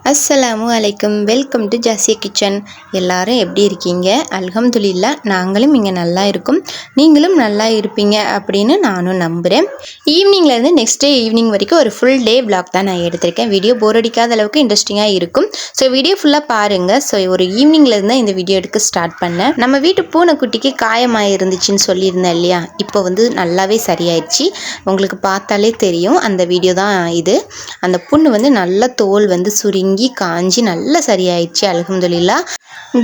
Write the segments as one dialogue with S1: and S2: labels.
S1: அஸ்ஸலாமு அலைக்கும். Welcome to Jasiya kitchen. எல்லாரும் எப்படி இருக்கீங்க? அல்ஹம்துலில்லா, நாங்களும் இங்கே நல்லா இருக்கோம். நீங்களும் நல்லா இருப்பீங்க அப்படின்னு நானும் நம்புகிறேன். ஈவினிங்லேருந்து நெக்ஸ்ட் டே ஈவினிங் வரைக்கும் ஒரு ஃபுல் டே விளாக் தான் நான் எடுத்திருக்கேன். வீடியோ போர் அடிக்காத அளவுக்கு இன்ட்ரெஸ்டிங்காக இருக்கும். ஸோ வீடியோ ஃபுல்லாக பாருங்கள். ஸோ ஒரு ஈவினிங்லேருந்து தான் இந்த வீடியோ எடுக்க ஸ்டார்ட் பண்ணேன். நம்ம வீட்டு பூனைக்குட்டிக்கு காயமாக இருந்துச்சுன்னு சொல்லியிருந்தேன் இல்லையா? இப்போ நல்லாவே சரியாயிடுச்சு. உங்களுக்கு பார்த்தாலே தெரியும். அந்த வீடியோ தான் இது. அந்த புண்ணு நல்ல தோல் சுருங்கி காஞ்சி நல்லா சரியாயிடுச்சு. அல்ஹம்துலில்லா.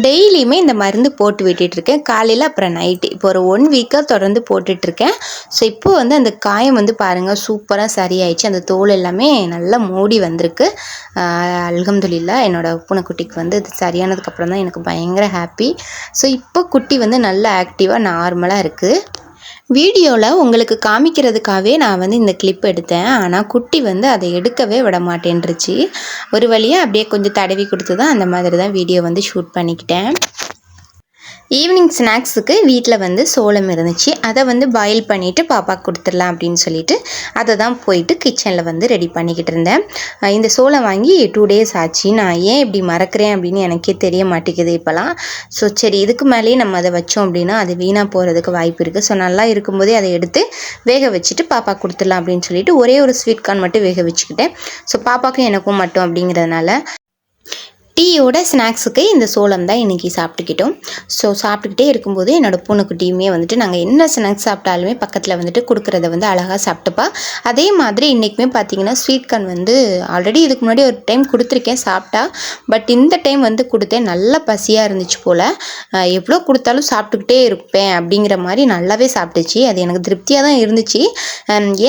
S1: டெய்லியுமே இந்த மருந்து போட்டு விட்டுட்ருக்கேன். காலையில் அப்புறம் நைட்டு. இப்போ ஒரு 1 வீக்காக தொடர்ந்து போட்டுட்ருக்கேன். ஸோ இப்போது அந்த காயம் பாருங்கள் சூப்பராக சரியாயிடுச்சு. அந்த தோல் எல்லாமே நல்லா மூடி வந்திருக்கு. அல்ஹம்துலில்லா. என்னோடய பூனைக்குட்டிக்கு இது சரியானதுக்கப்புறம் தான் எனக்கு பயங்கர ஹாப்பி. ஸோ இப்போ குட்டி நல்லா ஆக்டிவாக நார்மலாக இருக்குது. வீடியோவில் உங்களுக்கு காமிக்கிறதுக்காகவே நான் இந்த கிளிப் எடுத்தேன். ஆனால் குட்டி அதை எடுக்கவே விட மாட்டேன்ருச்சு. ஒரு வழியாக அப்படியே கொஞ்சம் தடவி கொடுத்து தான் அந்த மாதிரி தான் வீடியோ ஷூட் பண்ணிக்கிட்டேன். ஈவினிங் ஸ்நாக்ஸுக்கு வீட்டில் சோளம் இருந்துச்சு. அதை பாயில் பண்ணிவிட்டு பாப்பாவுக்கு கொடுத்துடலாம் அப்படின்னு சொல்லிட்டு அதை தான் போயிட்டு கிச்சனில் ரெடி பண்ணிக்கிட்டு இருந்தேன். இந்த சோளம் வாங்கி 2 டேஸ் ஆச்சு. நான் ஏன் இப்படி மறக்கிறேன் அப்படின்னு எனக்கே தெரிய மாட்டேங்குது இப்போலாம். ஸோ சரி, இதுக்கு மேலேயே நம்ம அதை வச்சோம் அப்படின்னா அது வீணாக போகிறதுக்கு வாய்ப்பு இருக்குது. ஸோ நல்லா இருக்கும்போதே அதை எடுத்து வேக வச்சுட்டு பாப்பா கொடுத்துடலாம் அப்படின்னு சொல்லிட்டு ஒரே ஒரு ஸ்வீட் கார்ன் மட்டும் வேக வச்சுக்கிட்டேன். ஸோ பாப்பாவுக்கும் எனக்கும் மட்டும் அப்படிங்கிறதுனால டீயோட ஸ்நாக்ஸுக்கு இந்த சோளம் தான் இன்றைக்கி சாப்பிட்டுக்கிட்டோம். ஸோ சாப்பிட்டுக்கிட்டே இருக்கும்போது என்னோடய பூனைக்குட்டியுமே நாங்கள் என்ன ஸ்நாக்ஸ் சாப்பிட்டாலுமே பக்கத்தில் கொடுக்குறத அழகாக சாப்பிட்டுப்பா. அதே மாதிரி இன்றைக்குமே பார்த்திங்கன்னா ஸ்வீட் கார்ன் ஆல்ரெடி இதுக்கு முன்னாடி ஒரு டைம் கொடுத்துருக்கேன், சாப்பிட்டா. பட் இந்த டைம் கொடுத்தேன். நல்லா பசியாக இருந்துச்சு போல். எவ்வளோ கொடுத்தாலும் சாப்பிட்டுக்கிட்டே இருப்பேன் அப்படிங்கிற மாதிரி நல்லாவே சாப்பிட்டுச்சு. அது எனக்கு திருப்தியாக தான் இருந்துச்சு.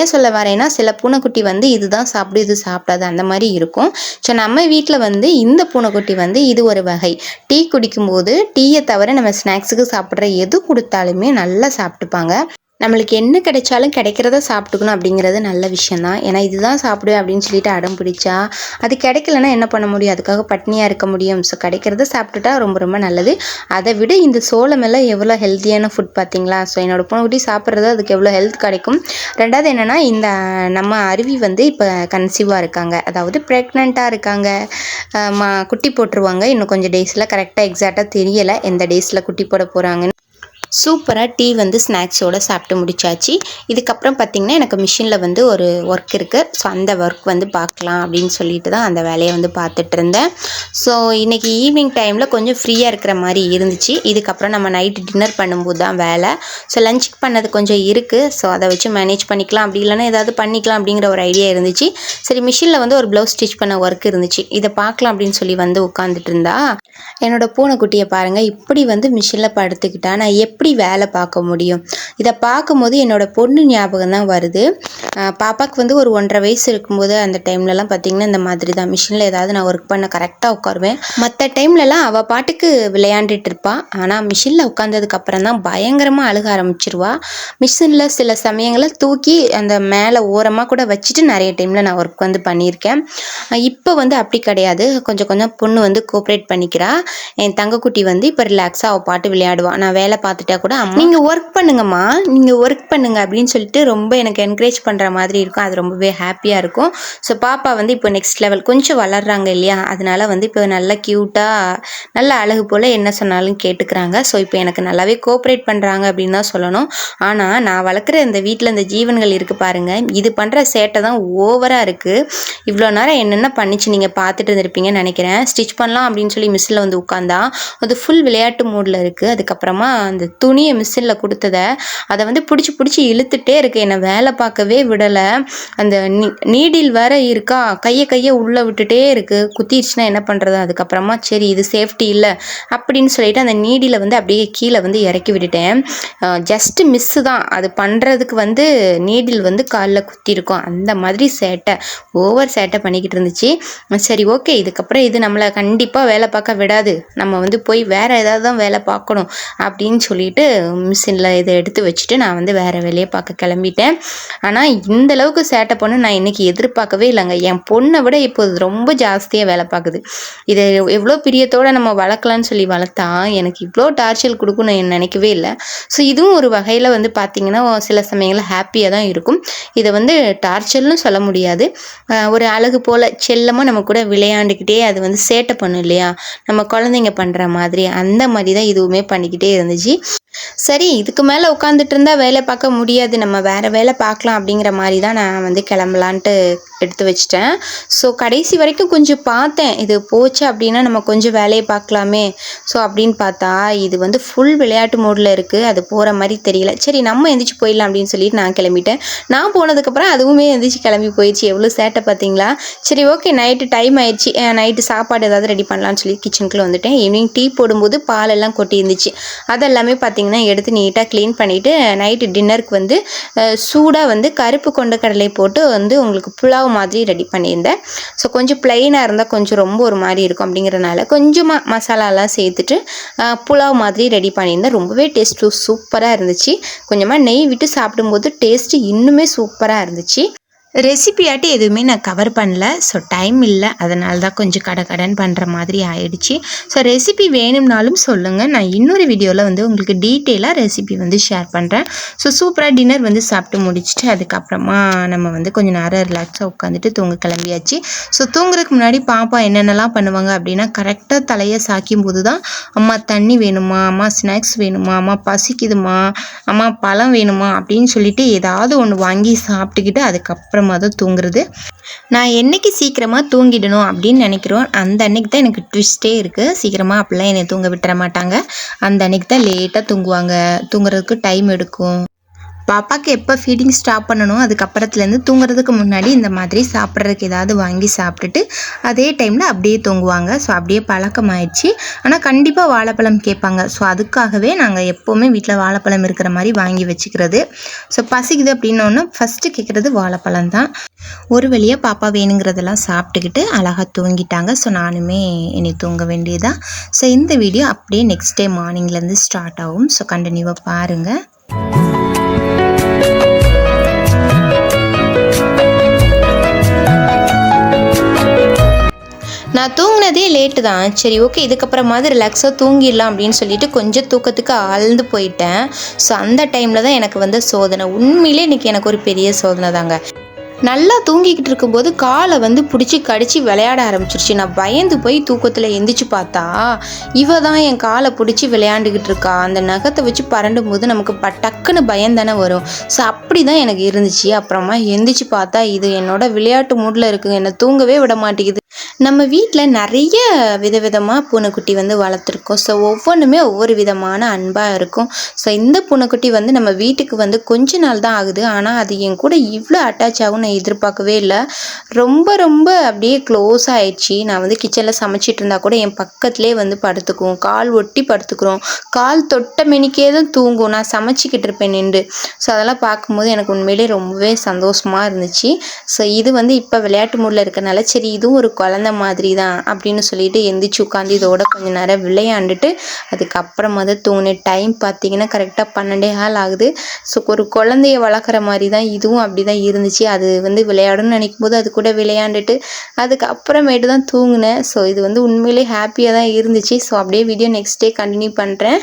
S1: ஏன் சொல்ல வரேன்னா, சில பூனைக்குட்டி இதுதான் சாப்பிடு இது சாப்பிடாது அந்த மாதிரி இருக்கும். ஸோ நம்ம வீட்டில் இந்த பூனைக்குட்டி இது ஒரு வகை. டீ குடிக்கும்போது டீயை தவிர நம்ம ஸ்நாக்ஸுக்கு சாப்பிட்ற எது கொடுத்தாலுமே நல்லா சாப்பிட்டுப்பாங்க. நம்மளுக்கு என்ன கிடைச்சாலும் கிடைக்கிறத சாப்பிட்டுக்கணும் அப்படிங்கிறது நல்ல விஷயந்தான். ஏன்னா இதுதான் சாப்பிடுவேன் அப்படின்னு சொல்லிட்டு அடம் பிடிச்சா அது கிடைக்கலன்னா என்ன பண்ண முடியும்? அதுக்காக பட்னியாக இருக்க முடியும். ஸோ கிடைக்கிறத சாப்பிட்டுட்டா ரொம்ப ரொம்ப நல்லது. அதை விட இந்த சோளமெல்லாம் எவ்வளோ ஹெல்த்தியான ஃபுட் பார்த்தீங்களா? ஸோ என்னோடய பூனைக்குட்டி சாப்பிட்றது அதுக்கு எவ்வளோ ஹெல்த் கிடைக்கும். ரெண்டாவது என்னென்னா, இந்த நம்ம அருவி இப்போ கன்சீவாக இருக்காங்க, அதாவது ப்ரெக்னெண்ட்டாக இருக்காங்க. குட்டி போட்டுருவாங்க இன்னும் கொஞ்சம் டேஸில். கரெக்டாக எக்ஸாக்டாக தெரியலை எந்த டேஸில் குட்டி போட போகிறாங்கன்னு. சூப்பராக டீ ஸ்நாக்ஸோடு சாப்பிட்டு முடிச்சாச்சு. இதுக்கப்புறம் பார்த்திங்கன்னா எனக்கு மிஷினில் ஒரு ஒர்க் இருக்குது. ஸோ அந்த ஒர்க் பார்க்கலாம் அப்படின்னு சொல்லிட்டு தான் அந்த வேலையை பார்த்துட்டு இருந்தேன். ஸோ இன்றைக்கி ஈவினிங் டைமில் கொஞ்சம் ஃப்ரீயாக இருக்கிற மாதிரி இருந்துச்சு. இதுக்கப்புறம் நம்ம நைட்டு டின்னர் பண்ணும்போது தான் வேலை. ஸோ லஞ்சுக்கு பண்ணது கொஞ்சம் இருக்குது. ஸோ அதை வச்சு மேனேஜ் பண்ணிக்கலாம், அப்படி இல்லைன்னா ஏதாவது பண்ணிக்கலாம் அப்படிங்கிற ஒரு ஐடியா இருந்துச்சு. சரி, மிஷினில் ஒரு ப்ளவுஸ் ஸ்டிச் பண்ண ஒர்க் இருந்துச்சு, இதை பார்க்கலாம் அப்படின்னு சொல்லி உட்காந்துட்டு இருந்தா என்னோடய பூனைக்குட்டியை பாருங்கள். இப்படி மிஷினில் படுத்துக்கிட்டா நான் எப்படி வேலை பார்க்க முடியும்? இதை பார்க்கும்போது என்னோட பொண்ணு ஞாபகம் தான் வருது. பாப்பாவுக்கு ஒரு 1.5 வயசு இருக்கும்போது அந்த டைம்லலாம் பார்த்திங்கன்னா இந்த மாதிரி தான் மிஷினில் ஏதாவது நான் ஒர்க் பண்ண கரெக்டாக உட்காருவேன். மற்ற டைம்லலாம் அவள் பாட்டுக்கு விளையாண்டுட்டு இருப்பாள். ஆனால் மிஷினில் உட்காந்ததுக்கப்புறம் தான் பயங்கரமாக அழுக ஆரம்பிச்சிருவா. மிஷினில் சில சமயங்களில் தூக்கி அந்த மேலே ஓரமாக கூட வச்சுட்டு நிறைய டைமில் நான் ஒர்க் பண்ணியிருக்கேன். இப்போ அப்படி கிடையாது. கொஞ்சம் கொஞ்சம் பொண்ணு கோஆப்ரேட் பண்ணிக்கிறா. என் தங்கக்குட்டி இப்போ ரிலாக்ஸாக அவள் பாட்டு விளையாடுவாள். நான் வேலை பார்த்துட்டா கூட நீங்கள் ஒர்க் பண்ணுங்கம்மா, நீங்கள் ஒர்க் பண்ணுங்க அப்படின்னு சொல்லிட்டு ரொம்ப எனக்கு என்கரேஜ் பண்ணுற மாதிரி இருக்கும். அது ரொம்பவே ஹாப்பியாக இருக்கும். ஸோ பாப்பா இப்போ நெக்ஸ்ட் லெவல் கொஞ்சம் வளர்றாங்க இல்லையா? அதனால இப்போ நல்லா க்யூட்டாக நல்ல அழகு போல் என்ன சொன்னாலும் கேட்டுக்கிறாங்க. ஸோ இப்போ எனக்கு நல்லாவே கோஆப்ரேட் பண்ணுறாங்க அப்படின்னு தான் சொல்லணும். ஆனால் நான் வளர்க்குற இந்த வீட்டில் இந்த ஜீவன்கள் இருக்குது பாருங்கள், இது பண்ணுற சேட்டை தான் ஓவராக இருக்குது. இவ்வளோ நேரம் என்னென்ன பண்ணிச்சு நீங்கள் பார்த்துட்டு இருந்திருப்பீங்கன்னு நினைக்கிறேன். ஸ்டிச் பண்ணலாம் அப்படின்னு சொல்லி மிஷினில் உட்காந்தா அது ஃபுல் விளையாட்டு மூடில் இருக்குது. அதுக்கப்புறமா அந்த துணியை மிஷினில் கொடுத்ததை அதை பிடிச்சி இழுத்துட்டே இருக்கு. என்னை வேலை பார்க்கவே விடலை. அந்த நீடில் வேற இருக்கா, கையை உள்ளே விட்டுட்டே இருக்குது. குத்திடுச்சுன்னா என்ன பண்ணுறது? அதுக்கப்புறமா சரி இது சேஃப்டி இல்லை அப்படின்னு சொல்லிட்டு அந்த நீடில் அப்படியே கீழே இறக்கி விட்டுட்டேன். ஜஸ்ட்டு மிஸ்ஸு தான். அது பண்ணுறதுக்கு நீடில் காலில் குத்திருக்கோம். அந்த மாதிரி சேட்டை, ஓவர் சேட்டை பண்ணிக்கிட்டு இருந்துச்சு. சரி ஓகே, இதுக்கப்புறம் இது நம்மளை கண்டிப்பாக வேலை பார்க்க விடாது, நம்ம போய் வேறு ஏதாவது தான் வேலை பார்க்கணும் அப்படின்னு சொல்லி சொல்லிட்டு மிஷினில் இதை எடுத்து வச்சுட்டு நான் வந்து வேறு வேலையை பார்க்க கிளம்பிட்டேன். ஆனால் இந்தளவுக்கு சேட்டை பண்ண நான் இன்றைக்கி எதிர்பார்க்கவே இல்லைங்க. என் பொண்ணை விட இப்போ ரொம்ப ஜாஸ்தியாக வேலை பார்க்குது. இதை எவ்வளோ பிரியத்தோடு நம்ம வளர்க்கலான்னு சொல்லி வளர்த்தா எனக்கு இவ்வளோ டார்ச்சர் கொடுக்குன்னு நான் நினைக்கவே இல்லை. ஸோ இதுவும் ஒரு வகையில் வந்து பார்த்திங்கன்னா சில சமயங்களில் ஹாப்பியாக தான் இருக்கும். இதை வந்து டார்ச்சர்னு சொல்ல முடியாது. ஒரு அழகு போல் செல்லமாக நம்ம கூட விளையாண்டுக்கிட்டே அது வந்து சேட்டை பண்ணும் இல்லையா, நம்ம குழந்தைங்க பண்ணுற மாதிரி அந்த மாதிரி தான் இதுவுமே பண்ணிக்கிட்டே இருந்துச்சு. சரி, இதுக்கு மேலே உட்காந்துட்டு இருந்தால் வேலை பார்க்க முடியாது, நம்ம வேறு வேலை பார்க்கலாம் அப்படிங்கிற மாதிரி தான் நான் வந்து கிளம்பலான்ட்டு எடுத்து வச்சிட்டேன். ஸோ கடைசி வரைக்கும் கொஞ்சம் பார்த்தேன், இது போச்சு அப்படின்னா நம்ம கொஞ்சம் வேலையை பார்க்கலாமே. ஸோ அப்படின்னு பார்த்தா இது வந்து ஃபுல் விளையாட்டு மோடில் இருக்குது, அது போகிற மாதிரி தெரியல. சரி நம்ம எந்திரிச்சு போயிடலாம் அப்படின்னு சொல்லிட்டு நான் கிளம்பிட்டேன். நான் போனதுக்கப்புறம் அதுவுமே எந்திரிச்சு கிளம்பி போயிடுச்சு. எவ்வளோ சேட்டை பார்த்தீங்களா. சரி ஓகே, நைட்டு டைம் ஆயிடுச்சு, நைட்டு சாப்பாடு ஏதாவது ரெடி பண்ணலான்னு சொல்லி கிச்சனுக்குள்ளே வந்துட்டேன். ஈவினிங் டீ போடும்போது பாலெல்லாம் கொட்டி இருந்துச்சு, அதெல்லாமே பார்த்திங்கன்னா எடுத்து நீட்டாக க்ளீன் பண்ணிவிட்டு நைட்டு டின்னருக்கு வந்து சூடாக வந்து கருப்பு கொண்ட கடலை போட்டு வந்து உங்களுக்கு புலாவ் மாதிரி ரெடி பண்ணியிருந்தேன். ஸோ கொஞ்சம் ப்ளைனாக இருந்தால் கொஞ்சம் ரொம்ப ஒரு மாதிரி இருக்கும் அப்படிங்கிறனால கொஞ்சமாக மசாலாலாம் சேர்த்துட்டு புலாவ் மாதிரி ரெடி பண்ணியிருந்தேன். ரொம்பவே டேஸ்ட்டு சூப்பராக இருந்துச்சு. கொஞ்சமாக நெய் விட்டு சாப்பிடும்போது டேஸ்ட்டு இன்னுமே சூப்பராக இருந்துச்சு. ரெசிபியாட்டி எதுவுமே நான் கவர் பண்ணல. ஸோ டைம் இல்லை, அதனால தான் கொஞ்சம் கடன் பண்ணுற மாதிரி ஆயிடுச்சு. ஸோ ரெசிபி வேணும்னாலும் சொல்லுங்கள், நான் இன்னொரு வீடியோவில் வந்து உங்களுக்கு டீட்டெயிலாக ரெசிபி வந்து ஷேர் பண்ணுறேன். ஸோ சூப்பராக டின்னர் வந்து சாப்பிட்டு முடிச்சுட்டு அதுக்கப்புறமா நம்ம வந்து கொஞ்சம் நேரம் ரிலாக்ஸாக உட்காந்துட்டு தூங்க கிளம்பியாச்சு. ஸோ தூங்குறதுக்கு முன்னாடி பாப்பா என்னென்னலாம் பண்ணுவாங்க அப்படின்னா, கரெக்டாக தலையை சாய்க்கும் போது தான் அம்மா தண்ணி வேணுமா, அம்மா ஸ்நாக்ஸ் வேணுமா, அம்மா பசிக்குதுமா, அம்மா பழம் வேணுமா அப்படின்னு சொல்லிட்டு ஏதாவது ஒன்று வாங்கி சாப்பிட்டுக்கிட்டு அதுக்கப்புறம் தான் தூங்குறது. நான் என்னைக்கு சீக்கிரமாக தூங்கிடணும் அப்படின்னு நினைக்கிறோம் அந்த அன்னைக்கு தான் எனக்கு ட்விஸ்டே இருக்குது. சீக்கிரமாக அப்படிலாம் என்னை தூங்க விட்டுற மாட்டாங்க. அந்த அன்னைக்கு தான் லேட்டாக தூங்குவாங்க, தூங்குறதுக்கு டைம் எடுக்கும். பாப்பாவுக்கு எப்போ ஃபீடிங் ஸ்டாப் பண்ணணும் அதுக்கப்புறத்துலேருந்து தூங்குறதுக்கு முன்னாடி இந்த மாதிரி சாப்பிட்றதுக்கு ஏதாவது வாங்கி சாப்பிட்டுட்டு அதே டைமில் அப்படியே தூங்குவாங்க. ஸோ அப்படியே பழக்கமாயிடுச்சு. ஆனால் கண்டிப்பாக வாழைப்பழம் கேட்பாங்க. ஸோ அதுக்காகவே நாங்கள் எப்போவுமே வீட்டில் வாழைப்பழம் இருக்கிற மாதிரி வாங்கி வச்சுக்கிறது. ஸோ பசிக்குது அப்படின்னோன்னா ஃபஸ்ட்டு கேட்குறது வாழைப்பழம் தான். ஒரு வழியாக பாப்பா வேணுங்கிறதெல்லாம் சாப்பிட்டுக்கிட்டு அழகாக தூங்கிட்டாங்க. ஸோ நானுமே இனி தூங்க வேண்டியதான். ஸோ இந்த வீடியோ அப்படியே நெக்ஸ்ட் டே மார்னிங்லேருந்து ஸ்டார்ட் ஆகும். ஸோ கண்டினியூவாக பாருங்கள். நான் தூங்கினதே லேட்டு தான். சரி ஓகே, இதுக்கப்புறமாவது ரிலாக்ஸாக தூங்கிடலாம் அப்படின்னு சொல்லிட்டு கொஞ்சம் தூக்கத்துக்கு ஆழ்ந்து போயிட்டேன். ஸோ அந்த டைமில் தான் எனக்கு வந்து சோதனை. உண்மையிலே இன்றைக்கி எனக்கு ஒரு பெரிய சோதனை தாங்க. நல்லா தூங்கிக்கிட்டு இருக்கும்போது காலை வந்து பிடிச்சி கடிச்சு விளையாட ஆரம்பிச்சிருச்சு. நான் பயந்து போய் தூக்கத்தில் எந்திரிச்சு பார்த்தா இவ தான் என் காலை பிடிச்சி விளையாண்டுக்கிட்டு இருக்கா. அந்த நகத்தை வச்சு பரண்டும் போது நமக்கு டக்குன்னு பயம் தானே வரும். ஸோ அப்படி தான் எனக்கு இருந்துச்சு. அப்புறமா எந்திரிச்சு பார்த்தா இது என்னோட விளையாட்டு மூடில் இருக்குங்க, என்னை தூங்கவே விட மாட்டேங்குது. நம்ம வீட்டில் நிறைய விதவிதமாக பூனைக்குட்டி வந்து வளர்த்துருக்கோம். ஸோ ஒவ்வொன்றுமே ஒவ்வொரு விதமான அன்பாக இருக்கும். ஸோ இந்த பூனைக்குட்டி வந்து நம்ம வீட்டுக்கு வந்து கொஞ்ச நாள் தான் ஆகுது. ஆனால் அது என் கூட இவ்வளோ அட்டாச் ஆகும் நான் எதிர்பார்க்கவே இல்லை. ரொம்ப ரொம்ப அப்படியே க்ளோஸ் ஆகிடுச்சு. நான் வந்து கிச்சனில் சமைச்சிட்டு இருந்தால் கூட என் பக்கத்துலேயே வந்து படுத்துக்கும், கால் ஒட்டி படுத்துக்கிறோம், கால் தொட்ட மெனிக்கே தான் தூங்கும். நான் சமைச்சிக்கிட்டு இருப்பேன் நின்று. ஸோ அதெல்லாம் பார்க்கும்போது எனக்கு உண்மையிலே ரொம்பவே சந்தோஷமாக இருந்துச்சு. ஸோ இது வந்து இப்போ விளையாட்டு மூடில் இருக்கனால சரி இதுவும் ஒரு குழந்தை மாதிரி தான் அப்படின்னு சொல்லிட்டு எந்திரிச்சு உட்காந்து இதோட கொஞ்சம் நேரம் விளையாண்டுட்டு அதுக்கப்புறமா தான் தூங்கினேன். டைம் பார்த்தீங்கன்னா கரெக்டாக 12:15 ஆகுது. ஸோ ஒரு குழந்தைய வளர்க்குற மாதிரி தான் இதுவும் அப்படி தான் இருந்துச்சு. அது வந்து விளையாடணும்னு நினைக்கும் போது அது கூட விளையாண்டுட்டு அதுக்கப்புறமேட்டு தான் தூங்கினேன். ஸோ இது வந்து உண்மையிலே ஹாப்பியாக தான் இருந்துச்சு. ஸோ அப்படியே வீடியோ நெக்ஸ்ட் டே கண்டினியூ பண்ணுறேன்.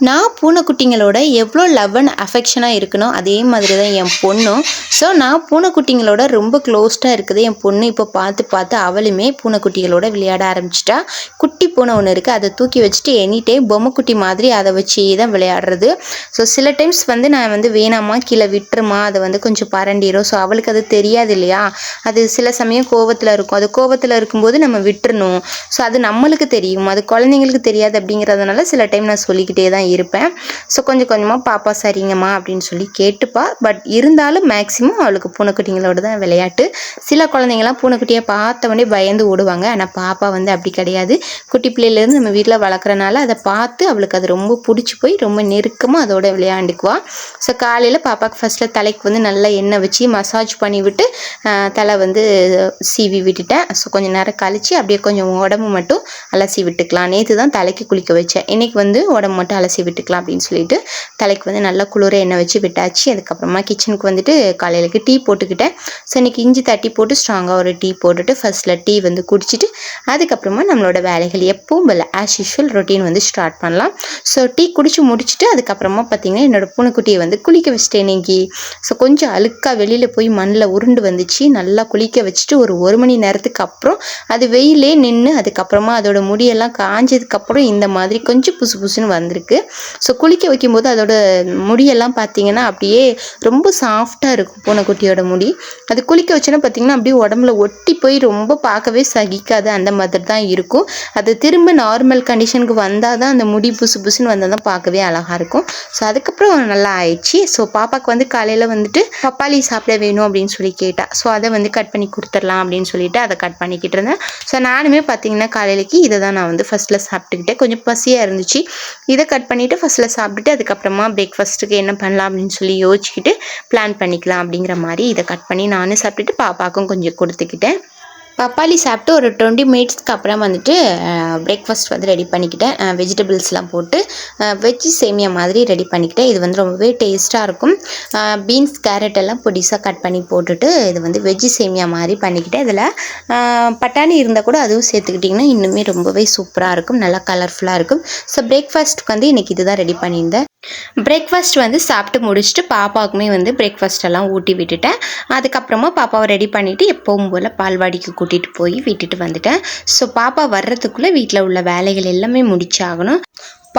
S1: நான் பூனைக்குட்டிங்களோட எவ்வளோ லவ் அண்ட் அஃபெக்ஷனாக இருக்கணும் அதே மாதிரி தான் என் பொண்ணும். ஸோ நான் பூனைக்குட்டிங்களோட ரொம்ப க்ளோஸ்டாக இருக்குது என் பொண்ணு. இப்போ பார்த்து பார்த்து அவளுமே பூனைக்குட்டிகளோட விளையாட ஆரம்பிச்சிட்டா. குட்டி பூனை ஒன்று இருக்குது, அதை தூக்கி வச்சுட்டு எனி டைம் பொம்மைக்குட்டி மாதிரி அதை வச்சு தான் விளையாடுறது. ஸோ சில டைம்ஸ் வந்து நான் வந்து வேணாமா கீழே விட்டுருமா, அதை வந்து கொஞ்சம் பரண்டிடும். ஸோ அவளுக்கு அது தெரியாது இல்லையா, அது சில சமயம் கோவத்தில் இருக்கும். அது கோவத்தில் இருக்கும்போது நம்ம விட்டுறணும். ஸோ அது நம்மளுக்கு தெரியும், அது குழந்தைங்களுக்கு தெரியாது. அப்படிங்கிறதுனால சில டைம் நான் சொல்லிக்கிட்டே தான் இருப்பேன். ஸோ கொஞ்சம் கொஞ்சமாக பாப்பா சரிங்கம்மா அப்படின்னு சொல்லி கேட்டுப்பா. பட் இருந்தாலும் மேக்ஸிமம் அவளுக்கு பூனைக்குட்டிங்களோட தான் விளையாட்டு. சில குழந்தைங்களாம் பூனைக்குட்டியை பார்த்தவொடனே பயந்து ஓடுவாங்க. ஆனால் பாப்பா வந்து அப்படி கிடையாது. குட்டி பிள்ளையிலேருந்து நம்ம வீட்டில் வளர்க்குறனால அதை பார்த்து அவளுக்கு அது ரொம்ப பிடிச்சி போய் ரொம்ப நெருக்கமாக அதோட விளையாண்டுக்குவா. ஸோ காலையில் பாப்பாவுக்கு ஃபஸ்ட்டில் தலைக்கு வந்து நல்லா எண்ணெய் வச்சு மசாஜ் பண்ணி விட்டு தலை வந்து சீவி விட்டுட்டேன். ஸோ கொஞ்சம் நேரம் கழித்து அப்படியே கொஞ்சம் உடம்பு மட்டும் அலசி விட்டுக்கலாம். நேற்று தான் தலைக்கு குளிக்க வச்சேன், இன்றைக்கி வந்து உடம்பு மட்டும் அலசி வச்சு விட்டுக்கலாம் அப்படின்னு சொல்லிட்டு தலைக்கு வந்து நல்லா குளிர எண்ணெய் வச்சு விட்டாச்சு. அதுக்கப்புறமா கிச்சனுக்கு வந்துட்டு காலையிலக்கு டீ போட்டுக்கிட்டேன். ஸோ இன்றைக்கி இஞ்சி தட்டி போட்டு ஸ்ட்ராங்காக ஒரு டீ போட்டுட்டு ஃபர்ஸ்ட்டில் டீ வந்து குடிச்சிட்டு அதுக்கப்புறமா நம்மளோட வேலைகள் எப்பவும் போல் ஆஸ் யூஷுவல் ரொட்டீன் வந்து ஸ்டார்ட் பண்ணலாம். ஸோ டீ குடிச்சு முடிச்சுட்டு அதுக்கப்புறமா பார்த்திங்கன்னா என்னோடய பூனைக்குட்டியை வந்து குளிக்க வச்சுட்டேன் இன்னைக்கு. ஸோ கொஞ்சம் அழுக்காக வெளியில் போய் மண்ணில் உருண்டு வந்துச்சு. நல்லா குளிக்க வச்சுட்டு ஒரு மணி நேரத்துக்கு அப்புறம் அது வெயிலே நின்று அதுக்கப்புறமா அதோட முடியெல்லாம் காஞ்சதுக்கப்புறம் இந்த மாதிரி கொஞ்சம் புசு புசுன்னு வந்திருக்கு. ஸோ குளிக்க வைக்கும்போது அதோட முடியெல்லாம் பார்த்திங்கன்னா அப்படியே ரொம்ப சாஃப்டாக இருக்கும் பூனைக்குட்டியோட முடி. அது குளிக்க வச்சோன்னா பார்த்திங்கன்னா அப்படியே உடம்புல ஒட்டி போய் ரொம்ப பார்க்கவே சகிக்காது, அந்த மாதிரி தான் இருக்கும். அது திரும்ப நார்மல் கண்டிஷனுக்கு வந்தால் தான் அந்த முடி புசு புசுன்னு வந்தால் தான் பார்க்கவே அழகாக இருக்கும். ஸோ அதுக்கப்புறம் நல்லா ஆயிடுச்சு. ஸோ பாப்பாவுக்கு வந்து காலையில் வந்துட்டு பப்பாளி சாப்பிட வேணும் அப்படின்னு சொல்லி கேட்டா. ஸோ அதை வந்து கட் பண்ணி கொடுத்துடலாம் அப்படின்னு சொல்லிட்டு அதை கட் பண்ணிக்கிட்டு இருந்தேன். ஸோ நானுமே பார்த்திங்கன்னா காலையிலக்கு இதை தான் நான் வந்து ஃபஸ்ட்டில் சாப்பிட்டுக்கிட்டேன். கொஞ்சம் பசியாக இருந்துச்சு. இதை கட் பண்ணிவிட்டு ஃபஸ்ட்டில் சாப்பிட்டுட்டு அதுக்கப்புறமா பிரேக்ஃபாஸ்ட்டுக்கு என்ன பண்ணலாம் அப்படின்னு சொல்லி யோசிச்சுக்கிட்டு பிளான் பண்ணிக்கலாம் அப்படிங்கிற மாதிரி இதை கட் பண்ணி நானும் சாப்பிட்டுட்டு பாப்பாவுக்கும் கொஞ்சம் கொடுத்துக்கிட்டேன். பப்பாளி சாப்பிட்டு ஒரு 20 மினிட்ஸ்க்கு அப்புறம் வந்துட்டு பிரேக்ஃபாஸ்ட் வந்து ரெடி பண்ணிக்கிட்டேன். வெஜிடபிள்ஸ்லாம் போட்டு வெஜ் சேமியா மாதிரி ரெடி பண்ணிக்கிட்டேன். இது வந்து ரொம்பவே டேஸ்ட்டாக இருக்கும். பீன்ஸ் கேரட் எல்லாம் பொடிசாக கட் பண்ணி போட்டுட்டு இது வந்து வெஜ் சேமியா மாதிரி பண்ணிக்கிட்டேன். இதில் பட்டாணி இருந்தால் கூட அதுவும் சேர்த்துக்கிட்டிங்கன்னா இன்னுமே ரொம்பவே சூப்பராக இருக்கும், நல்லா கலர்ஃபுல்லாக இருக்கும். ஸோ பிரேக்ஃபாஸ்ட்டுக்கு வந்து இன்றைக்கி இது தான் ரெடி பண்ணியிருந்தேன். பிரேக்ஃபாஸ்ட் வந்து சாப்பிட்டு முடிச்சுட்டு பாப்பாவுக்குமே வந்து பிரேக்ஃபாஸ்ட் எல்லாம் ஊட்டி விட்டுட்டேன். அதுக்கப்புறமா பாப்பாவை ரெடி பண்ணிவிட்டு எப்பவும் போல் பால்வாடிக்கு கூட்டிகிட்டு போய் விட்டுட்டு வந்துட்டேன். ஸோ பாப்பா வர்றதுக்குள்ளே வீட்டில் உள்ள வேலைகள் எல்லாமே முடிச்சாகணும்.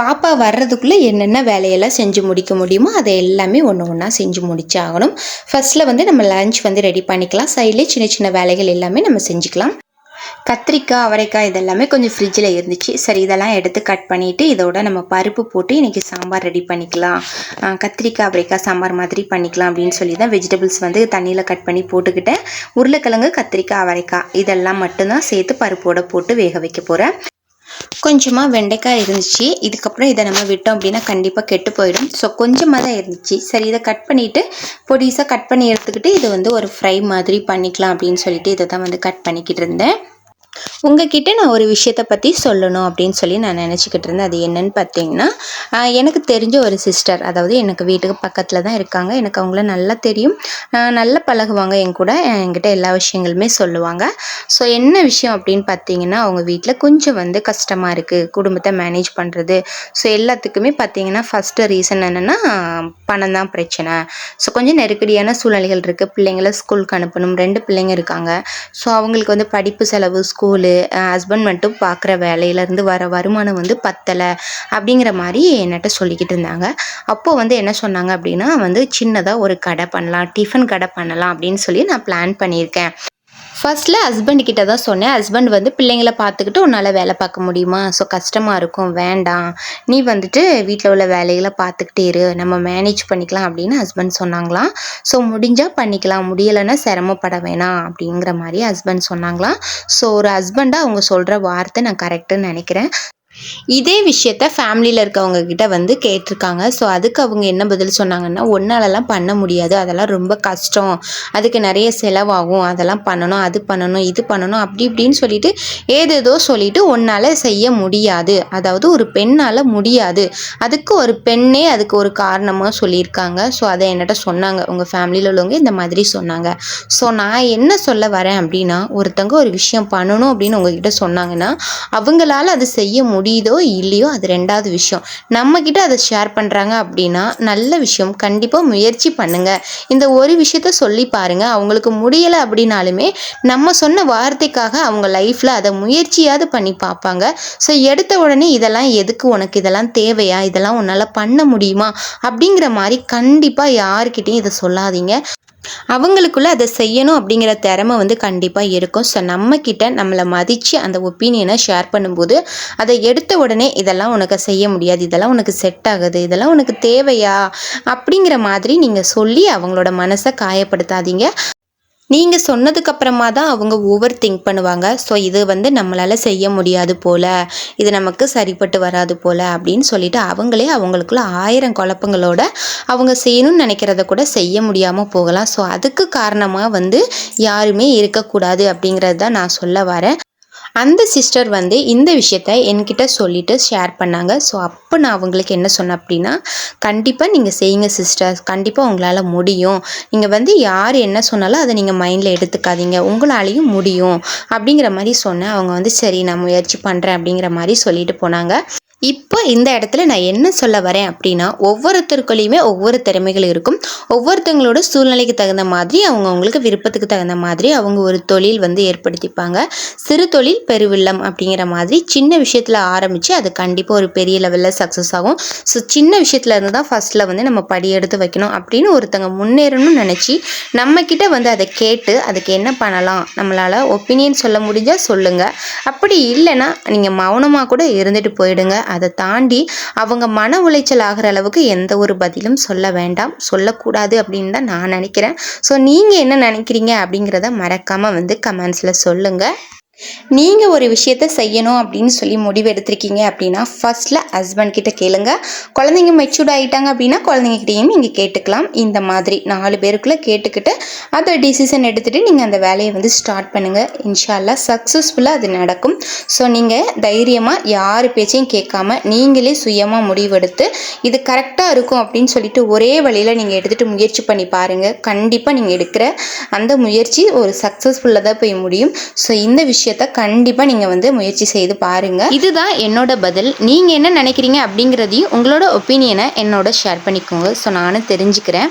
S1: பாப்பா வர்றதுக்குள்ளே என்னென்ன வேலையெல்லாம் செஞ்சு முடிக்க முடியுமோ அதை எல்லாமே ஒன்று ஒன்றா செஞ்சு முடிச்சாகணும். ஃபர்ஸ்ட்டில் வந்து நம்ம லஞ்ச் வந்து ரெடி பண்ணிக்கலாம். சைட்லேயே சின்ன சின்ன வேலைகள் எல்லாமே நம்ம செஞ்சுக்கலாம். கத்திரிக்காய் அவரைக்காய் இதெல்லாமே கொஞ்சம் ஃப்ரிட்ஜில் இருந்துச்சு. சரி இதெல்லாம் எடுத்து கட் பண்ணிவிட்டு இதோட நம்ம பருப்பு போட்டு இன்றைக்கி சாம்பார் ரெடி பண்ணிக்கலாம், கத்திரிக்காய் அவரைக்காய் சாம்பார் மாதிரி பண்ணிக்கலாம் அப்படின்னு சொல்லி தான் வெஜிடபிள்ஸ் வந்து தண்ணியில் கட் பண்ணி போட்டுக்கிட்டேன். உருளைக்கிழங்கு கத்திரிக்காய் அவரைக்காய் இதெல்லாம் மட்டும்தான் சேர்த்து பருப்போடு போட்டு வேக வைக்க போகிறேன். கொஞ்சமாக வெண்டைக்காய் இருந்துச்சு. இதுக்கப்புறம் இதை நம்ம விட்டோம் அப்படின்னா கண்டிப்பாக கெட்டு போயிடும். ஸோ கொஞ்சமாக தான் இருந்துச்சு. சரி இதை கட் பண்ணிவிட்டு பொடிசாக கட் பண்ணி எடுத்துக்கிட்டு இது வந்து ஒரு ஃப்ரை மாதிரி பண்ணிக்கலாம் அப்படின்னு சொல்லிட்டு இதை தான் வந்து கட் பண்ணிக்கிட்டு இருந்தேன். உங்ககிட்ட நான் ஒரு விஷயத்தை பற்றி சொல்லணும் அப்படின்னு சொல்லி நான் நினச்சிக்கிட்டு இருந்தேன். அது என்னன்னு பார்த்தீங்கன்னா, எனக்கு தெரிஞ்ச ஒரு சிஸ்டர், அதாவது எனக்கு வீட்டுக்கு பக்கத்தில் தான் இருக்காங்க. எனக்கு அவங்கள நல்லா தெரியும், நல்லா பழகுவாங்க என் கூட, என்கிட்ட எல்லா விஷயங்களுமே சொல்லுவாங்க. ஸோ என்ன விஷயம் அப்படின்னு பார்த்தீங்கன்னா, அவங்க வீட்டில் கொஞ்சம் வந்து கஷ்டமாக இருக்குது குடும்பத்தை மேனேஜ் பண்ணுறது. ஸோ எல்லாத்துக்குமே பார்த்தீங்கன்னா ஃபஸ்ட்டு ரீசன் என்னென்னா பணம் தான் பிரச்சனை. ஸோ கொஞ்சம் நெருக்கடியான சூழ்நிலைகள் இருக்குது. பிள்ளைங்களை ஸ்கூலுக்கு அனுப்பணும், 2 பிள்ளைங்க இருக்காங்க. ஸோ அவங்களுக்கு வந்து படிப்பு செலவு, ஸ்கூலு, ஹஸ்பண்ட் மட்டும் பார்க்குற வேலையிலேருந்து வர வருமானம் வந்து பத்தலை அப்படிங்கிற மாதிரி என்கிட்ட சொல்லிக்கிட்டு இருந்தாங்க. அப்போது வந்து என்ன சொன்னாங்க அப்படின்னா வந்து சின்னதாக ஒரு கடை பண்ணலாம், டிஃபன் கடை பண்ணலாம் அப்படின்னு சொல்லி நான் பிளான் பண்ணியிருக்கேன். ஃபர்ஸ்ட்டில் ஹஸ்பண்ட் கிட்ட தான் சொன்னேன். ஹஸ்பண்ட் வந்து பிள்ளைங்களை பார்த்துக்கிட்டு உன்னால் வேலை பார்க்க முடியுமா, ஸோ கஷ்டமாக இருக்கும், வேண்டாம், நீ வந்துட்டு வீட்டில் உள்ள வேலைகளை பார்த்துக்கிட்டே இரு, நம்ம மேனேஜ் பண்ணிக்கலாம் அப்படின்னு ஹஸ்பண்ட் சொன்னாங்களாம். ஸோ முடிஞ்சால் பண்ணிக்கலாம், முடியலைன்னா சிரமப்பட வேணாம் அப்படிங்கிற மாதிரி ஹஸ்பண்ட் சொன்னாங்களாம். ஸோ ஒரு ஹஸ்பண்டாக அவங்க சொல்கிற வார்த்தை நான் கரெக்டுன்னு நினைக்கிறேன். இதே விஷயத்த ஃபேமிலியில் இருக்கவங்க கிட்ட வந்து கேட்டிருக்காங்க. ஸோ அதுக்கு அவங்க என்ன பதில் சொன்னாங்கன்னா, ஒன்னாலலாம் பண்ண முடியாது, அதெல்லாம் ரொம்ப கஷ்டம், அதுக்கு நிறைய செலவாகும், அதெல்லாம் பண்ணணும், அது பண்ணணும், இது பண்ணணும், அப்படி இப்படின்னு சொல்லிட்டு ஏதேதோ சொல்லிட்டு உன்னால் செய்ய முடியாது, அதாவது ஒரு பெண்ணால் முடியாது, அதுக்கு ஒரு பெண்ணே அதுக்கு ஒரு காரணமாக சொல்லியிருக்காங்க. ஸோ அதை என்கிட்ட சொன்னாங்க, உங்கள் ஃபேமிலியில் உள்ளவங்க இந்த மாதிரி சொன்னாங்க. ஸோ நான் என்ன சொல்ல வரேன் அப்படின்னா, ஒருத்தவங்க ஒரு விஷயம் பண்ணணும் அப்படின்னு உங்ககிட்ட சொன்னாங்கன்னா அவங்களால அது செய்ய முடியுதோ இல்லையோ அது 2வது விஷயம். நம்மக்கிட்ட அதை ஷேர் பண்ணுறாங்க அப்படின்னா நல்ல விஷயம், கண்டிப்பாக முயற்சி பண்ணுங்கள். இந்த ஒரு விஷயத்த சொல்லி பாருங்கள், அவங்களுக்கு முடியலை அப்படின்னாலுமே நம்ம சொன்ன வார்த்தைக்காக அவங்க லைஃப்பில் அதை முயற்சியாவது பண்ணி பார்ப்பாங்க. ஸோ எடுத்த உடனே இதெல்லாம் எதுக்கு, உனக்கு இதெல்லாம் தேவையா, இதெல்லாம் உன்னால் பண்ண முடியுமா அப்படிங்கிற மாதிரி கண்டிப்பாக யாருக்கிட்டையும் இதை சொல்லாதீங்க. அவங்களுக்குள்ள அதை செய்யணும் அப்படிங்கிற திறமை வந்து கண்டிப்பாக இருக்கும். ஸோ நம்மக்கிட்ட நம்மளை மதித்து அந்த ஒப்பீனியனை ஷேர் பண்ணும்போது அதை எடுத்த உடனே இதெல்லாம் உனக்கு செய்ய முடியாது, இதெல்லாம் உனக்கு செட் ஆகுது, இதெல்லாம் உனக்கு தேவையா அப்படிங்கிற மாதிரி நீங்கள் சொல்லி அவங்களோட மனசை காயப்படுத்தாதீங்க. நீங்கள் சொன்னதுக்கப்புறமா தான் அவங்க ஓவர் திங்க் பண்ணுவாங்க. ஸோ இது வந்து நம்மளால் செய்ய முடியாது போல், இது நமக்கு சரிப்பட்டு வராது போல் அப்படின்னு சொல்லிட்டு அவங்களே அவங்களுக்குள்ள 1000 குழப்பங்களோட அவங்க செய்யணும்னு நினைக்கிறத கூட செய்ய முடியாமல் போகலாம். ஸோ அதுக்கு காரணமாக வந்து யாருமே இருக்கக்கூடாது அப்படிங்கிறது தான் நான் சொல்ல வரேன். அந்த சிஸ்டர் வந்து இந்த விஷயத்த என்கிட்ட சொல்லிவிட்டு ஷேர் பண்ணாங்க. ஸோ அப்போ நான் அவங்களுக்கு என்ன சொன்னேன் அப்படின்னா, கண்டிப்பாக நீங்கள் செய்யுங்க சிஸ்டர், கண்டிப்பாக உங்களால் முடியும். நீங்கள் வந்து யார் என்ன சொன்னாலும் அதை நீங்கள் மைண்டில் எடுத்துக்காதீங்க, உங்களாலேயும் முடியும் அப்படிங்கிற மாதிரி சொன்னேன். அவங்க வந்து சரி நான் முயற்சி பண்ணுறேன் அப்படிங்கிற மாதிரி சொல்லிட்டு போனாங்க. இப்போ இந்த இடத்துல நான் என்ன சொல்ல வரேன் அப்படின்னா, ஒவ்வொருத்தருக்குள்ளேயுமே ஒவ்வொரு திறமைகள் இருக்கும். ஒவ்வொருத்தங்களோட சூழ்நிலைக்கு தகுந்த மாதிரி அவங்களுக்கு விருப்பத்துக்கு தகுந்த மாதிரி அவங்க ஒரு தொழில் வந்து ஏற்படுத்திப்பாங்க. சிறு தொழில் பெருவெள்ளம் அப்படிங்கிற மாதிரி சின்ன விஷயத்தில் ஆரம்பித்து அது கண்டிப்பாக ஒரு பெரிய லெவலில் சக்ஸஸ் ஆகும். ஸோ சின்ன விஷயத்துல இருந்து தான் ஃபஸ்ட்டில் வந்து நம்ம படியெடுத்து வைக்கணும் அப்படின்னு ஒருத்தங்க முன்னேறணும்னு நினச்சி நம்மக்கிட்ட வந்து அதை கேட்டு அதுக்கு என்ன பண்ணலாம், நம்மளால் ஒப்பீனியன் சொல்ல முடிஞ்சால் சொல்லுங்கள், அப்படி இல்லைன்னா நீங்கள் மௌனமாக கூட இருந்துட்டு போயிடுங்க. அதை தாண்டி அவங்க மன உளைச்சல் ஆகிற அளவுக்கு எந்த ஒரு பதிலும் சொல்ல வேண்டாம், சொல்லக்கூடாது அப்படின்னு தான் நான் நினைக்கிறேன். ஸோ நீங்கள் என்ன நினைக்கிறீங்க அப்படிங்கிறத மறக்காமல் வந்து கமெண்ட்ஸில் சொல்லுங்கள். நீங்கள் ஒரு விஷயத்த செய்யணும் அப்படின்னு சொல்லி முடிவு எடுத்திருக்கீங்க அப்படின்னா ஃபர்ஸ்ட்டில் ஹஸ்பண்ட் கிட்ட கேளுங்க. குழந்தைங்க மெச்சூர்ட் ஆகிட்டாங்க அப்படின்னா குழந்தைங்ககிட்டையும் நீங்கள் கேட்டுக்கலாம். இந்த மாதிரி 4 பேருக்குள்ளே கேட்டுக்கிட்டு அதை டிசிஷன் எடுத்துகிட்டு நீங்கள் அந்த வேலையை வந்து ஸ்டார்ட் பண்ணுங்கள். இன்ஷா அல்லாஹ் சக்ஸஸ்ஃபுல்லாக அது நடக்கும். ஸோ நீங்கள் தைரியமாக யார் பேச்சையும் கேட்காம நீங்களே சுயமாக முடிவெடுத்து இது கரெக்டாக இருக்கும் அப்படின்னு சொல்லிட்டு ஒரே வழியில் நீங்கள் எடுத்துகிட்டு முயற்சி பண்ணி பாருங்கள். கண்டிப்பாக நீங்கள் எடுக்கிற அந்த முயற்சி ஒரு சக்ஸஸ்ஃபுல்லாக தான் போய் முடியும். ஸோ இந்த விஷயம் கண்டிப்பா நீங்க வந்து முயற்சி செய்து பாருங்க. இதுதான் என்னோட பதில். நீங்க என்ன நினைக்கிறீங்க அப்படிங்கறதையும் உங்களோட ஒப்பீனியனை என்னோட ஷேர் பண்ணிக்கோங்க. ஸோ நானும் தெரிஞ்சுக்கிறேன்.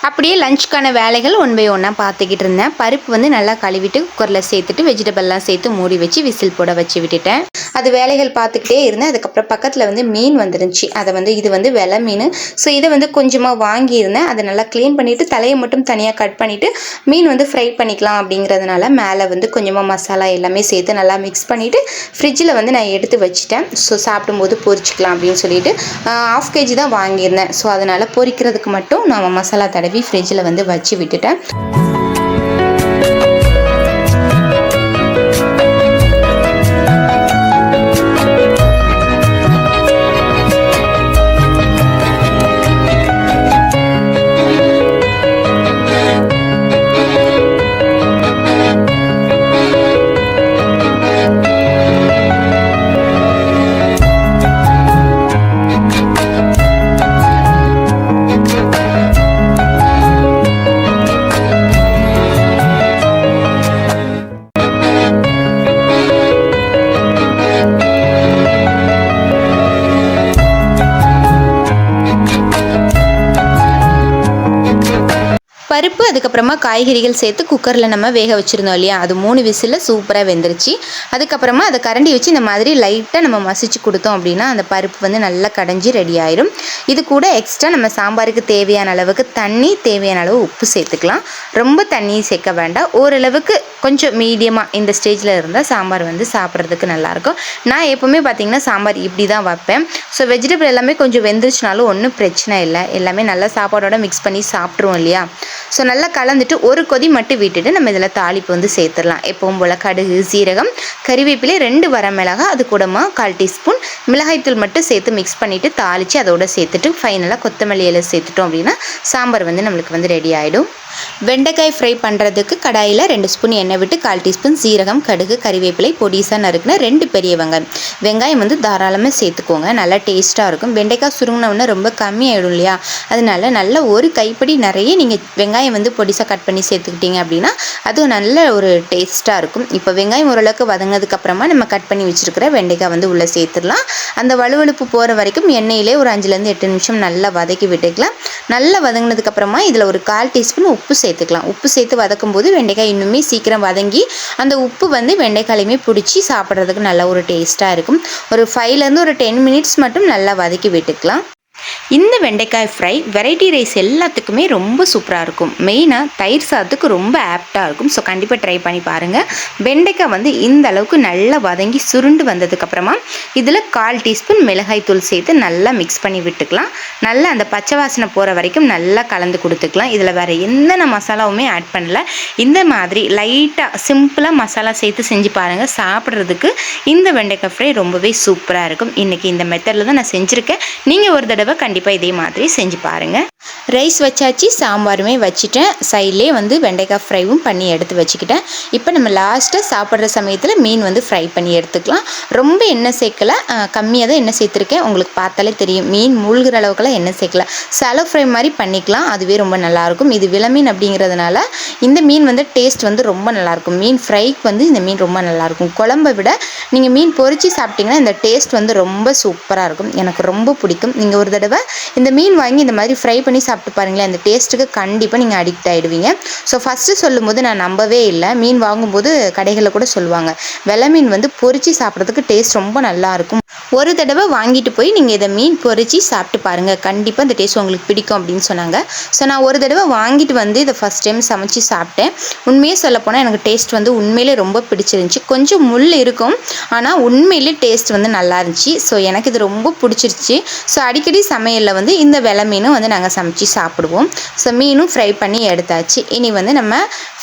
S1: அப்படியே லஞ்சுக்கான வேலைகள் 1 by 1 பார்த்துக்கிட்டு இருந்தேன். பருப்பு வந்து நல்லா கழுவிட்டு குக்கரில் சேர்த்துட்டு வெஜிடபிள்லாம் சேர்த்து மூடி வச்சு விசில் போட வச்சு விட்டுட்டேன். அது வேலைகள் பார்த்துக்கிட்டே இருந்தேன். அதுக்கப்புறம் பக்கத்தில் வந்து மீன் வந்துருந்துச்சு. அதை வந்து இது வந்து வெலை மீன். ஸோ இதை வந்து கொஞ்சமாக வாங்கியிருந்தேன். அதை நல்லா க்ளீன் பண்ணிவிட்டு தலையை மட்டும் தனியாக கட் பண்ணிவிட்டு மீன் வந்து ஃப்ரை பண்ணிக்கலாம் அப்படிங்கிறதுனால மேலே வந்து கொஞ்சமாக மசாலா எல்லாமே சேர்த்து நல்லா மிக்ஸ் பண்ணிவிட்டு ஃப்ரிட்ஜில் வந்து நான் எடுத்து வச்சுட்டேன். ஸோ சாப்பிடும்போது பொரிச்சிக்கலாம் அப்படின்னு சொல்லிட்டு 1/2 kg தான் வாங்கியிருந்தேன். ஸோ அதனால் பொரிக்கிறதுக்கு மட்டும் நான் மசாலா தடவி ஃப்ரிட்ஜில் வந்து வச்சு விட்டுட்டேன். பருப்பு அதுக்கப்புறமா காய்கறிகள் சேர்த்து குக்கரில் நம்ம வேக வச்சுருந்தோம் இல்லையா, அது 3 விசிலில் சூப்பராக வெந்துருச்சு. அதுக்கப்புறமா அதை கரண்டி வச்சு இந்த மாதிரி லைட்டாக நம்ம மசிச்சு கொடுத்தோம் அப்படின்னா அந்த பருப்பு வந்து நல்லா கடைஞ்சி ரெடி ஆயிரும். இது கூட எக்ஸ்ட்ரா நம்ம சாம்பாருக்கு தேவையான அளவுக்கு தண்ணி, தேவையான அளவு உப்பு சேர்த்துக்கலாம். ரொம்ப தண்ணி சேர்க்க வேண்டாம். ஓரளவுக்கு கொஞ்சம் மீடியமாக இந்த ஸ்டேஜில் இருந்தால் சாம்பார் வந்து சாப்பிட்றதுக்கு நல்லாயிருக்கும். நான் எப்போவுமே பார்த்திங்கன்னா சாம்பார் இப்படி தான் வைப்பேன். ஸோ வெஜிடபிள் எல்லாமே கொஞ்சம் வெந்துருச்சுனாலும் ஒன்றும் பிரச்சனை இல்லை, எல்லாமே நல்லா சாப்பாடோட மிக்ஸ் பண்ணி சாப்பிட்ருவோம் இல்லையா. ஸோ நல்லா கலந்துட்டு ஒரு கொதி மட்டும் விட்டுட்டு நம்ம இதில் தாளிப்பு வந்து சேர்த்துடலாம். எப்பவும் போல் கடுகு, சீரகம், கறிவேப்பிலை, 2 வரமிளகாய், அது கூடமா 1/4 டீஸ்பூன் மிளகாய்த்தூள் மட்டும் சேர்த்து மிக்ஸ் பண்ணிவிட்டு தாளித்து அதோட சேர்த்துட்டு ஃபைனலாக கொத்தமல்லி இலை சேர்த்துட்டோம் அப்படின்னா சாம்பார் வந்து நம்மளுக்கு வந்து ரெடி ஆகிடும். வெண்டைக்காய் ஃப்ரை பண்ணுறதுக்கு கடாயில் 2 ஸ்பூன் எண்ணெய் விட்டு 1/4 டீஸ்பூன் சீரகம், கடுகு, கறிவேப்பிலை, பொடிசாக நறுக்குன 2 பெரிய வெங்காயம். வெங்காயம் வந்து தாராளமாக சேர்த்துக்கோங்க, நல்லா டேஸ்ட்டாக இருக்கும். வெண்டைக்காய் சுருங்கினவுன்னா ரொம்ப கம்மியாயிடும் இல்லையா, அதனால நல்ல ஒரு கைப்பிடி நிறைய நீங்கள் வெங்காயம் வந்து பொடிசாக கட் பண்ணி சேர்த்துக்கிட்டீங்க அப்படின்னா அதுவும் நல்ல ஒரு டேஸ்ட்டாக இருக்கும். இப்போ வெங்காயம் ஓரளவுக்கு வதங்கினதுக்கப்புறமா நம்ம கட் பண்ணி வச்சுருக்கிற வெண்டைக்காய் வந்து உள்ளே சேர்த்துடலாம். அந்த வலுவலுப்பு போகிற வரைக்கும் எண்ணெயிலே ஒரு 5லேருந்து 8 நிமிஷம் நல்லா வதக்கி விட்டுக்கலாம். நல்லா வதங்கினதுக்கப்புறமா இதில் ஒரு 1/4 டீஸ்பூன் உப்பு சேர்த்துக்கலாம். உப்பு சேர்த்து வதக்கும் போது வெண்டைக்காய் இன்னுமே சீக்கிரம் வதங்கி அந்த உப்பு வந்து வெண்டைக்காயிலையுமே பிடிச்சி சாப்பிட்றதுக்கு நல்ல ஒரு டேஸ்ட்டாக இருக்கும். ஒரு 5லேருந்து ஒரு 10 மினிட்ஸ் மட்டும் நல்லா வதக்கி விட்டுக்கலாம். இந்த வெண்டைக்காய் ஃப்ரை வெரைட்டி ரைஸ் எல்லாத்துக்குமே ரொம்ப சூப்பராக இருக்கும். மெயினாக தயிர் சாதத்துக்கு ரொம்ப ஆப்டாக இருக்கும். ஸோ கண்டிப்பாக ட்ரை பண்ணி பாருங்கள். வெண்டைக்காய் வந்து இந்த அளவுக்கு நல்லா வதங்கி சுருண்டு வந்ததுக்கப்புறமா இதில் 1/4 டீஸ்பூன் மிளகாய் தூள் சேர்த்து நல்லா மிக்ஸ் பண்ணி விட்டுக்கலாம். நல்லா அந்த பச்சை வாசனை போகிற வரைக்கும் நல்லா கலந்து கொடுத்துக்கலாம். இதில் வேறு எந்த மசாலாவுமே ஆட் பண்ணல. இந்த மாதிரி லைட்டாக சிம்பிளாக மசாலா சேர்த்து செஞ்சு பாருங்கள். சாப்பிட்றதுக்கு இந்த வெண்டைக்காய் ஃப்ரை ரொம்பவே சூப்பராக இருக்கும். இன்றைக்கி இந்த மெத்தடில் தான் நான் செஞ்சுருக்கேன். நீங்கள் ஒரு தடவை கண்டிப்பாக இதே மாதிரி செஞ்சு பாருங்கள். ரைஸ் வச்சாச்சு, சாம்பாருமே வச்சுட்டேன். சைட்லேயே வந்து வெண்டைக்காய் ஃப்ரைவும் பண்ணி எடுத்து வச்சுக்கிட்டேன். இப்போ நம்ம லாஸ்ட்டாக சாப்பிட்ற சமயத்தில் மீன் வந்து ஃப்ரை பண்ணி எடுத்துக்கலாம். ரொம்ப எண்ணெய் சேர்க்கலை, கம்மியாக தான் எண்ணெய் சேர்த்துருக்கேன். உங்களுக்கு பார்த்தாலே தெரியும், மீன் மூழ்கிற அளவுக்குலாம் எண்ணெய் சேர்க்கல. சாலோ ஃப்ரை மாதிரி பண்ணிக்கலாம், அதுவே ரொம்ப நல்லாயிருக்கும். இது விலமீன் அப்படிங்கிறதுனால இந்த மீன் வந்து டேஸ்ட் வந்து ரொம்ப நல்லாயிருக்கும். மீன் ஃப்ரைக்கு வந்து இந்த மீன் ரொம்ப நல்லாயிருக்கும். குழம்பை விட நீங்கள் மீன் பொரிச்சு சாப்பிட்டிங்கன்னா இந்த டேஸ்ட் வந்து ரொம்ப சூப்பராக இருக்கும். எனக்கு ரொம்ப பிடிக்கும். நீங்கள் ஒரு தடவை இந்த மீன் வாங்கி இந்த மாதிரி ஃப்ரை பண்ணி சாப்பிட்டு பாருங்களேன், அந்த டேஸ்ட்டுக்கு கண்டிப்பாக நீங்கள் அடிக்ட் ஆகிடுவீங்க. ஸோ ஃபஸ்ட்டு சொல்லும்போது நான் நம்பவே இல்லை. மீன் வாங்கும்போது கடைகளில் கூட சொல்லுவாங்க, வெள்ளை மீன் வந்து பொரிச்சு சாப்பிட்றதுக்கு டேஸ்ட் ரொம்ப நல்லாயிருக்கும், ஒரு தடவை வாங்கிட்டு போய் நீங்கள் இதை மீன் பொரிச்சு சாப்பிட்டு பாருங்கள், கண்டிப்பாக இந்த டேஸ்ட் உங்களுக்கு பிடிக்கும் அப்படின்னு சொன்னாங்க. ஸோ நான் ஒரு தடவை வாங்கிட்டு வந்து இதை ஃபஸ்ட் டைம் சமைச்சு சாப்பிட்டேன். உண்மையே சொல்லப்போனால் எனக்கு டேஸ்ட் வந்து உண்மையிலே ரொம்ப பிடிச்சிருந்துச்சி. கொஞ்சம் முள் இருக்கும், ஆனால் உண்மையிலே டேஸ்ட் வந்து நல்லா இருந்துச்சு. ஸோ எனக்கு இது ரொம்ப பிடிச்சிருச்சு. ஸோ அடிக்கடி சமையலில் வந்து இந்த வெள்ளை மீனும் வந்து நாங்கள் சமைச்சு சாப்பிடுவோம். ஸோ மீனும் ஃப்ரை பண்ணி எடுத்தாச்சு. இனி வந்து நம்ம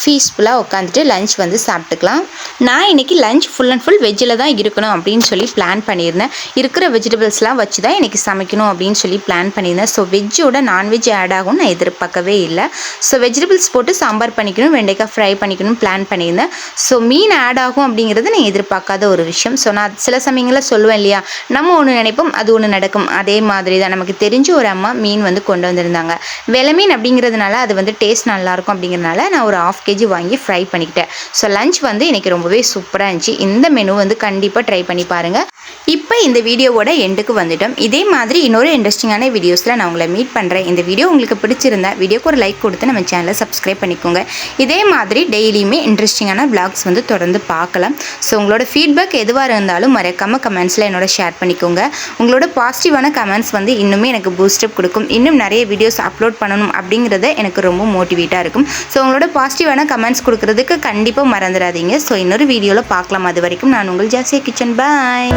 S1: பீஸ்ஃபுல்லாக உட்காந்துட்டு லஞ்ச் வந்து சாப்பிட்டுக்கலாம். நான் இன்றைக்கி லஞ்ச் ஃபுல் அண்ட் ஃபுல் வெஜ்ஜில் தான் இருக்கணும் அப்படின்னு சொல்லி பிளான் பண்ணியிருந்தேன். இருக்கிற வெஜிடபிள்ஸ்லாம் வச்சு தான் இன்றைக்கி சமைக்கணும் அப்படின்னு சொல்லி பிளான் பண்ணியிருந்தேன். ஸோ வெஜ்ஜோட நான்வெஜ் ஆட் ஆகும்னு நான் எதிர்பார்க்கவே இல்லை. ஸோ வெஜிடபிள்ஸ் போட்டு சாம்பார் பண்ணிக்கணும், வெண்டைக்காய் ஃப்ரை பண்ணிக்கணும் பிளான் பண்ணியிருந்தேன். ஸோ மீன் ஆட் ஆகும் அப்படிங்கிறது நான் எதிர்பார்க்காத ஒரு விஷயம். ஸோ நான் சில சமயங்களில் சொல்லுவேன் இல்லையா, நம்ம ஒன்று நினைப்போம் அது ஒன்று நடக்கும். அதே மாதிரி தான் நமக்கு தெரிஞ்ச ஒரு அம்மா மீன் வந்து கொண்டு வந்திருந்தாங்க. வெள்ளை மீன் அப்படிங்கிறதுனால அது வந்து டேஸ்ட் நல்லாயிருக்கும் அப்படிங்கிறதுனால நான் ஒரு 1/2 kg வாங்கி ஃப்ரை பண்ணிக்கிட்டேன். ஸோ லஞ்ச் வந்து இன்றைக்கி ரொம்பவே சூப்பராக இருந்துச்சு. இந்த மெனு வந்து கண்டிப்பாக ட்ரை பண்ணி பாருங்கள். இப்போ இந்த வீடியோவோட எண்டுக்கு வந்துட்டோம். இதே மாதிரி இன்னொரு இன்ட்ரெஸ்டிங்கான வீடியோஸில் நான் உங்களை மீட் பண்ணுறேன். இந்த வீடியோ உங்களுக்கு பிடிச்சிருந்தா வீடியோக்கு ஒரு லைக் கொடுத்து நம்ம சேனலை சப்ஸ்கிரைப் பண்ணிக்கோங்க. இதே மாதிரி டெய்லியுமே இன்ட்ரெஸ்டிங்கான vlogs வந்து தொடர்ந்து பார்க்கலாம். ஸோ உங்களோட ஃபீட்பேக் எதுவாக இருந்தாலும் மறக்காமல் கமெண்ட்ஸில் என்னோட ஷேர் பண்ணிக்கோங்க. உங்களோட பாசிட்டிவான கமெண்ட்ஸ் வந்து இன்னுமே எனக்கு பூஸ்டப் கொடுக்கும். இன்னும் நிறைய வீடியோஸ் அப்லோட் பண்ணணும் அப்படிங்கிறத எனக்கு ரொம்ப மோட்டிவேட்டாக இருக்கும். ஸோ உங்களோட பாசிட்டிவான கமெண்ட்ஸ் கொடுக்குறதுக்கு கண்டிப்பாக மறந்துடாதீங்க. ஸோ இன்னொரு வீடியோவில் பார்க்கலாம். அது வரைக்கும் நான் உங்கள் ஜாசியா கிச்சன். பாய்.